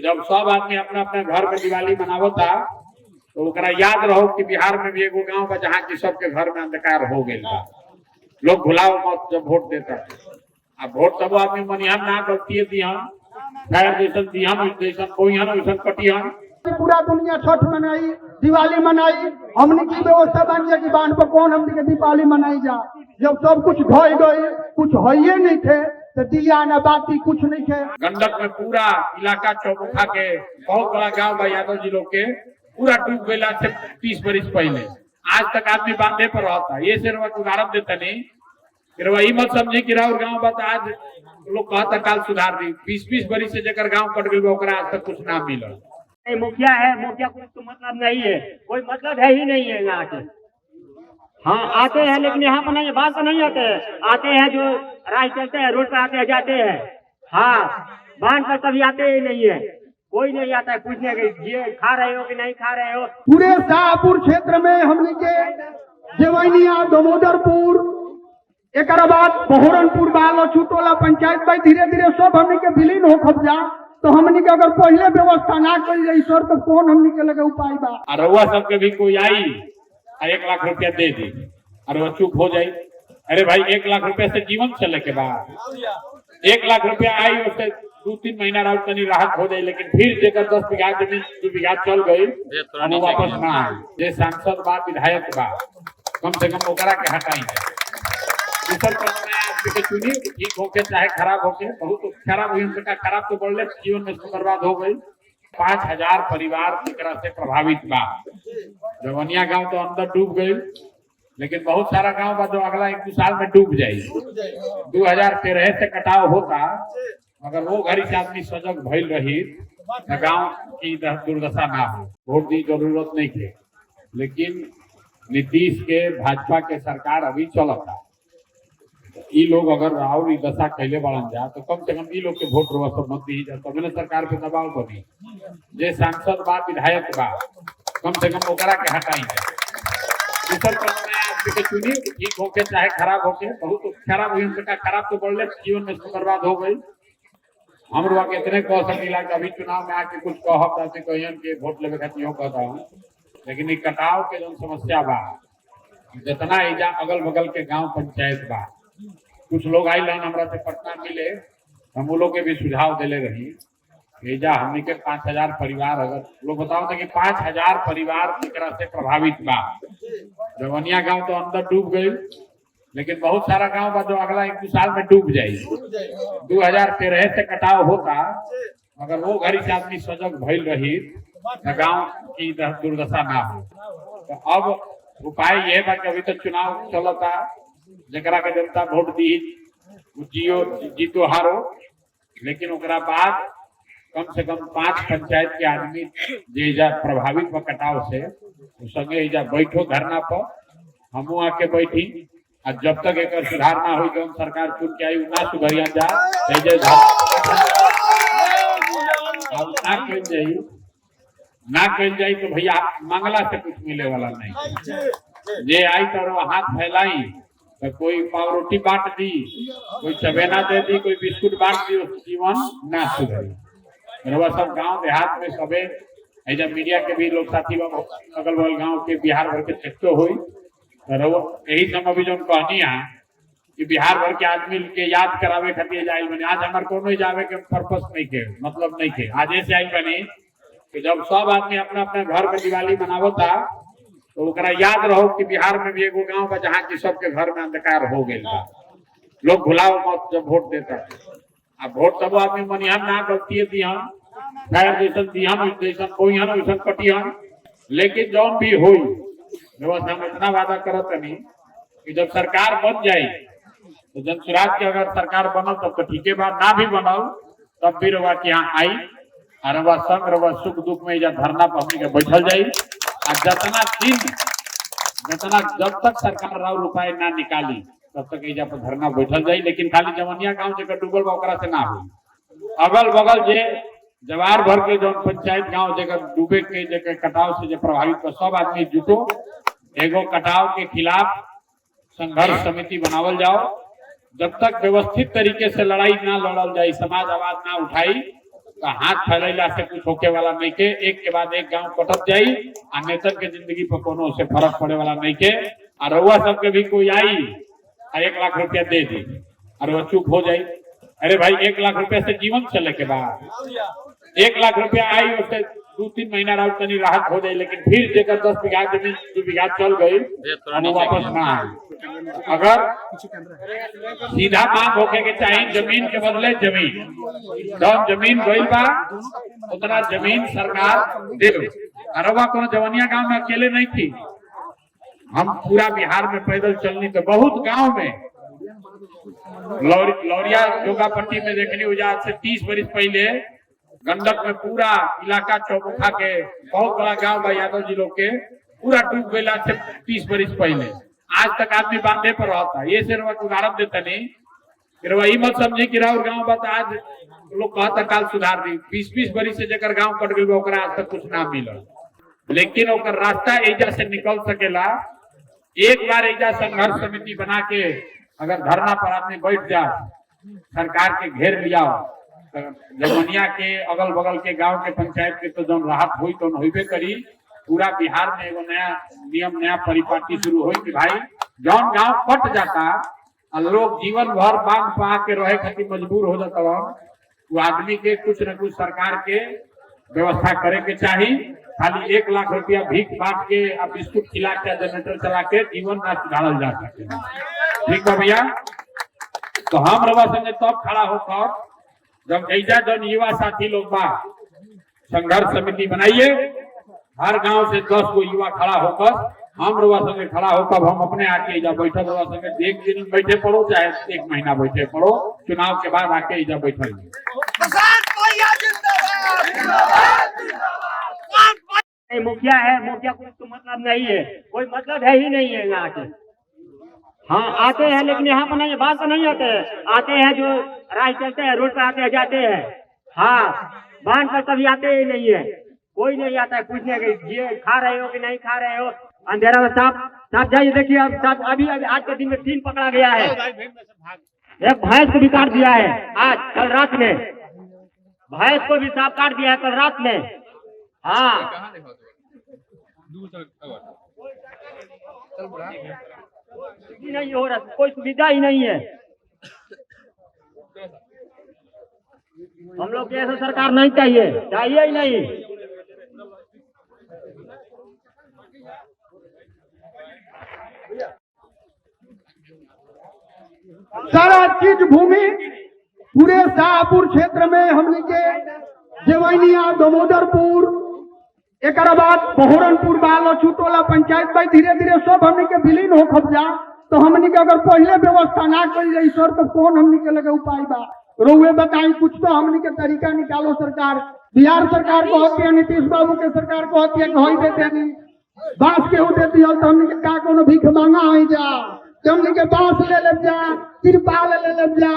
जब सब आदमी अपना अपना घर में दिवाली मनावता तो ओकरा याद रहो कि बिहार में भी एगो गांव बा जहाँ की सबके घर में अंधकार हो गई बा। लोग भुलाओ मत जब वोट देता अब वोट तब आदमी मनिहन ना गलती दिहन खैर जैसन दिहन जैसन कोई हन वैसन कटिहन। पूरा दुनिया छठ मनाई दिवाली मनाई हमने की व्यवस्था बन गया कि बांध पर कौन हमने के दीपावली मनाई जा। जब सब कुछ ढह गई कुछ है नहीं थे तो दिया न बाती कुछ नहीं थे। गंडक में पूरा इलाका चौमुखा के बहुत बड़ा गांव बा यादव जी लोग के पूरा डूब गया से 30 बरिस पहले। आज तक आदमी बांधे पर रहता ये सिर्फ उदाहरण देता नहीं कि मत समझे कि राउर गाँव बात आज लोग कहता काल सुधार दी 20-20 बरिस से जगह गाँव कट गई आज तक कुछ ना मिला। मुखिया है मुखिया कुछ तो मतलब नहीं है कोई मतलब है ही नहीं है यहाँ के। हाँ आते हैं लेकिन यहाँ पर नहीं बात पर नहीं आते हैं जो राह चलते हैं रोड पर आते हैं जाते हैं। हाँ बांध पर कभी आते ही नहीं है कोई नहीं आता है पूछने के ये खा रहे हो कि नहीं खा रहे हो। पूरे शाहपुर क्षेत्र में हमने के जेवैनिया दामोदरपुर एक बाद बहोरनपुर बाल छुटोला पंचायत भाई धीरे धीरे सब हमने के विलीन हो खबजा तो हमने के अगर पहले व्यवस्था ना करी जाए सर तो कौन हमने के लगे उपाय बा। रउआ सबके भी कोई आई 1 लाख रुपया दे दी और वो चुप हो जाये। अरे भाई 1 लाख रुपया से जीवन चले के बाद 1 लाख रुपया आई उससे 2-3 महीना राउत तनी राहत हो जाए लेकिन फिर जेकर 10 बीघा जमीन 2 बीघा चल गई हम वापस ना आए। जे सांसद बा विधायक बा कम से कम ओकरा के हटाई दूसर आदमी के चुनी ठीक होके चाहे खराब होके बहुत खराब हुई उनका खराब तो बढ़ले जीवन में बर्बाद हो गई। 5000 परिवार एक तरह से प्रभावित बा। जवनिया गांव तो अंदर डूब गई लेकिन बहुत सारा गांव बा जो अगला 1-2 साल में डूब जाये। 2013 से कटाव होता मगर वो घड़ी से आदमी सजग भइल रही गांव की दुर्दशा ना हो। वोट की जरूरत नहीं थे लेकिन नीतीश के भाजपा के सरकार अभी चलता ई लोग अगर और दशा कैले बढ़न जा तो कम से कम ई लोग के वोट रुआ सब मत दी जा तब सरकार पे दबाव बनी। जे सांसद बा विधायक बा कम से कम ओकरा के हटाई दूसर आदमी के चुनी ठीक होके चाहे खराब होके बहुत खराब हुई उनका खराब तो बढ़ले जीवन में बर्बाद हो गई। हम रुआ के इतने कह सकीला कि अभी चुनाव में आके कुछ कहब ताकि कहियन के वोट लेवे खातिर यूं कहता हूँ लेकिन ई कटाव के जो समस्या बा जितना एजा अगल बगल के गांव पंचायत बा कुछ लोग आई लन हमरा से पटना मिले हम वो लोग के भी सुझाव दिले रही एजा हमने के 5000 परिवार अगर लोग बताओ तो कि 5000 परिवार एक तरह से प्रभावित बा। जवनिया गांव तो अंदर डूब गई लेकिन बहुत सारा गांव बा जो अगला 1-2 साल में डूब जाये। 2013 से कटाव होता मगर वो घड़ी से आदमी सजग भइल रही गांव की दुर्दशा ना हो। तो अब उपाय यह बा कि अभी तो चुनाव चलता जरा के जनता वोट दी जीतो हारो लेकिन ओकरा बाद कम से कम 5 पंचायत के आदमी जे प्रभावित बा कटाव से संगे बैठो धरना पर हमू आके बैठी और जब तक एक सुधार ना हो जो सरकार चुन के आई ना सुधरिया जा ना कल जाई तो भैया मंगला से कुछ मिले वाला नहीं। जे आई तो हाथ फैलाई तो कोई पाव रोटी बांट दी कोई चबेना दे दी कोई बिस्कुट बांट दी उसकी जीवन ना सुधरी। सब गांव देहात में सबे ऐसा मीडिया के भी लोग साथी अगल बगल गांव के बिहार भर के चर्चो हुई तो यही सब अभी जो कहनी है कि बिहार भर के आदमी के याद करावे खातिर जाइल बने। आज हमारे कोनो जावे के पर्पस नहीं के मतलब नहीं के आज ऐसे आई बनी कि जब सब आदमी अपना अपना घर में दिवाली मनावता तो ओकरा याद रहो कि बिहार में भी एगो गांव बा जहाँ की सबके घर में अंधकार हो गई बा। लोग भुलाओ मत जब वोट देता अब वोट तब आदमी मनिहन ना गलती दिहन खैर जैसन दिहन जैसन कोई हन वैसन कटिहन लेकिन जौन भी हो व्यवस्था हम इतना वादा करत नहीं कि जब सरकार बन जाये तो जनसुराज की अगर सरकार बनल तब तो ठीक है बात ना भी बनल तब भी रवा के यहाँ आई और रवा संग रवा सुख दुख में धरना पर हमनी के बैठल जाये जितना जब तक सरकार राव उपाय ना निकाली तब तक एजा पर धरना बैठल जाये। लेकिन खाली जवनिया गांव जगह डूबल बा ओकरा से ना हुई अगल बगल जे जवार भर के जो पंचायत गांव जगह डूबे के जगह कटाव से जो प्रभावित सब आदमी जुटो एगो कटाव के खिलाफ संघर्ष समिति बनावल जाओ। जब तक व्यवस्थित तरीके से लड़ाई ना लड़ल जाये समाज आवाज ना उठाई हाथ फैलैला से कुछ होके वाला नहीं के, एक के बाद एक गांव कटत जाई आ नेतन के जिंदगी पर कोनो से फर्क पड़े वाला नहीं के। और रउआ सबके भी कोई आई आ 1 लाख रुपया दे दी और वो चुप हो जाई। अरे भाई 1 लाख रुपया से जीवन चले के बाद 1 लाख रुपया आई उससे 2-3 महीना राउत तनी राहत हो जाए, लेकिन फिर जेकर 10 बीघा जमीन 2 बीघा चल गई तो वापस ना आए। अगर सीधा मांग होके के चाहिए जमीन के बदले जमीन, जब जमीन गई बा उतना जमीन सरकार दे। अरवा कोनो जवनिया गांव में अकेले नहीं थी, हम पूरा बिहार में पैदल चलनी तो बहुत गांव में लौरिया जोगापट्टी में देखनी हो जाए से 30 बरस पहले गंडक में पूरा इलाका चौमुखा के बहुत बड़ा गांव बा यादव जी लोग के पूरा डूब गया से 30 बरस पहले। आज तक आदमी बांधे पर रहता। ये सिर्फ उदाहरण देता नहीं, फिर वही मत समझे कि राउर गांव बता आज लोग कहता काल सुधार दी। 20-20 बरस से जकर गांव कट गई आज तक कुछ ना मिला, लेकिन ओकर रास्ता एजा से निकल सकेला। एक बार एजा संघर्ष समिति बना के अगर धरना पर आदमी बैठ जाए, सरकार के घेर लिया, जमुनिया के अगल बगल के गांव के पंचायत के तो जौन राहत हुई तो होबे करी। पूरा बिहार में एगो नया नियम नया परिपाटी शुरू हुई कि भाई जौन गांव कट जाता और लोग जीवन भर बांध पा के रहे खातिर मजबूर हो जाता, वो आदमी के कुछ न कुछ सरकार के व्यवस्था करे के चाहिए। खाली 1 लाख रुपया भीख बांट के अब बिस्कुट खिला के जनरेटर चला के जीवन ना सुधारल जा सके। ठीक है भैया, तो हम रवा संगे तब खड़ा होकर जब ऐसा जन युवा साथी लोग बा संघर्ष समिति बनाइए, हर गांव से 10 गो युवा खड़ा होकर हम रवा संगे खड़ा होकर हम अपने आके इजा बैठक रवा संगे 1 दिन बैठे पड़ो चाहे 1 महीना बैठे पड़ो, चुनाव के बाद आके इजा बैठे। मुखिया है, मुखिया कुछ तो मतलब नहीं है, कोई मतलब है ही नहीं है यहाँ के। हाँ आते हैं लेकिन यहाँ पर नहीं, बात तो नहीं आते हैं जो राह चलते हैं, रोड पर आते हैं जाते हैं। हाँ बांध पर कभी आते ही नहीं है, कोई नहीं आता है पूछने के ये खा रहे हो कि नहीं खा रहे हो। अंधेरा में सांप जाइए देखिए, अब सांप अभी आज के दिन में 3 पकड़ा गया है। एक भैंस को भी काट दिया है, आज कल रात में भैंस को भी सांप काट दिया है कल रात में। हाँ नहीं हो रहा, कोई सुविधा ही नहीं है। हम लोग को ऐसा सरकार नहीं चाहिए, चाहिए ही नहीं। सारा चीज भूमि पूरे शाहपुर क्षेत्र में हमने के जेवैनिया दामोदरपुर एक बाद बहोरनपुर बाल छुटोला पंचायत भाई धीरे धीरे सब हमने के विलीन हो खब जा। तो हमने के अगर पहले व्यवस्था ना कर जाए सर तो कौन हमने के लगे उपाय बा, रोए बताई कुछ तो हमने के तरीका निकालो। सरकार बिहार सरकार को होती है, नीतीश बाबू के सरकार को होती है कि देते नहीं बांस के होते दिया तो हमने के का कोनो भीख मांगा हो जा, हमने के बांस ले जा, तिरपाल ले जा,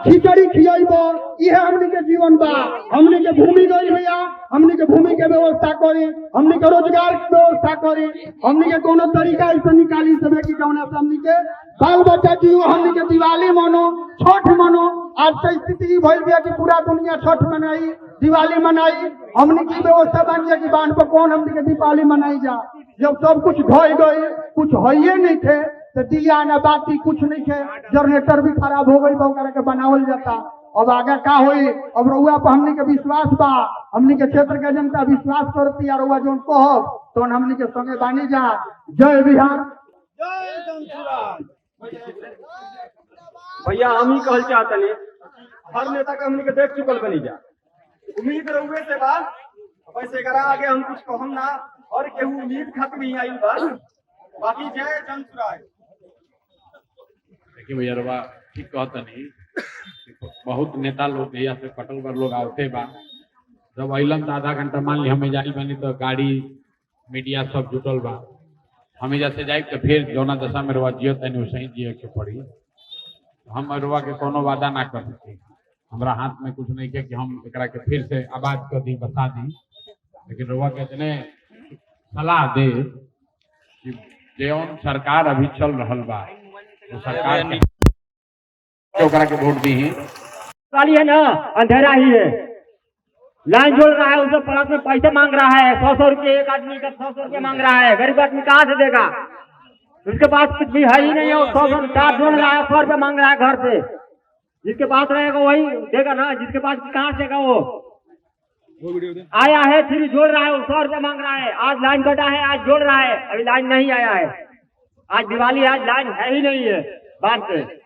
खिचड़ी खियाबो, यह हमने के जीवन बा। हमने के भूमि गई भैया, हमने के भूमि के व्यवस्था करी, हमने के रोजगार की व्यवस्था करी, हमने के कोनो तरीका ऐसा निकाली समय की कौना से हमने के बाल बच्चा जीव, हमने के दिवाली मनो, छठ मनो। आज तो स्थिति भइल गया कि पूरा दुनिया छठ मनाई, दिवाली मनाई, हमने की व्यवस्था बन गया कि बांध पर कौन हमने के दीपावली मनाई जा। जब सब कुछ ढह गए, कुछ होइए नहीं थे तो दिया न बाती कुछ नहीं थे, जनरेटर भी खराब हो गई तो के बनावल जाता। अब आगे का होई, अब रउआ पर हमने के विश्वास बा, हमने के क्षेत्र के जनता विश्वास करती है रउआ जो कहो तो हमने के संगे बानी जा। जय बिहार, भैया हम ही कहल चाहतनी, हर नेता के हमने के देख चुकल बनी जा, उम्मीद रहुए से बा वैसे करा आगे हम कुछ कहम ना, और केहू उम्मीद खातिर ही आई बा। बाकी जय जनसुराय। देखिए भैया रवा ठीक कहता नहीं, बहुत नेता लोग यहाँ से कटल पर लोग आते बा, जब अलन तो आधा घंटा मान ली हमें जाई बनी तो गाड़ी मीडिया सब जुटल बा, हमें जैसे जाए तो फिर जौना दशा में रवा जियो तनी वैसे ही जिये के पड़ी। हम रवा के कोनो वादा ना कर सके, हमारा हाथ में कुछ नहीं के कि हम एकरा के फिर से आबाद कर दी बता दी, लेकिन रवा के इतने सलाह दे कि जौन सरकार अभी चल रहल बा तो सरकार के वोट दी ही है ना, अंधेरा ही है। लाइन जोड़ रहा है, उसके प्लस में पैसे मांग रहा है, 100 रुपये एक आदमी का 100 रुपये मांग रहा है। गरीब आदमी कहाँ से देगा? उसके पास कुछ भी है ही नहीं, वो 100 चार्ज जोड़ रहा है, 100 रुपये मांग रहा है घर से। जिसके पास रहेगा वही देगा ना, जिसके पास कहाँ से देगा? वो आया है फिर जोड़ रहा है, वो 100 रुपये मांग रहा है। आज लाइन कटा है, आज जोड़ रहा है, अभी लाइन नहीं आया है। आज दिवाली, आज लाइन है ही नहीं है बात पे।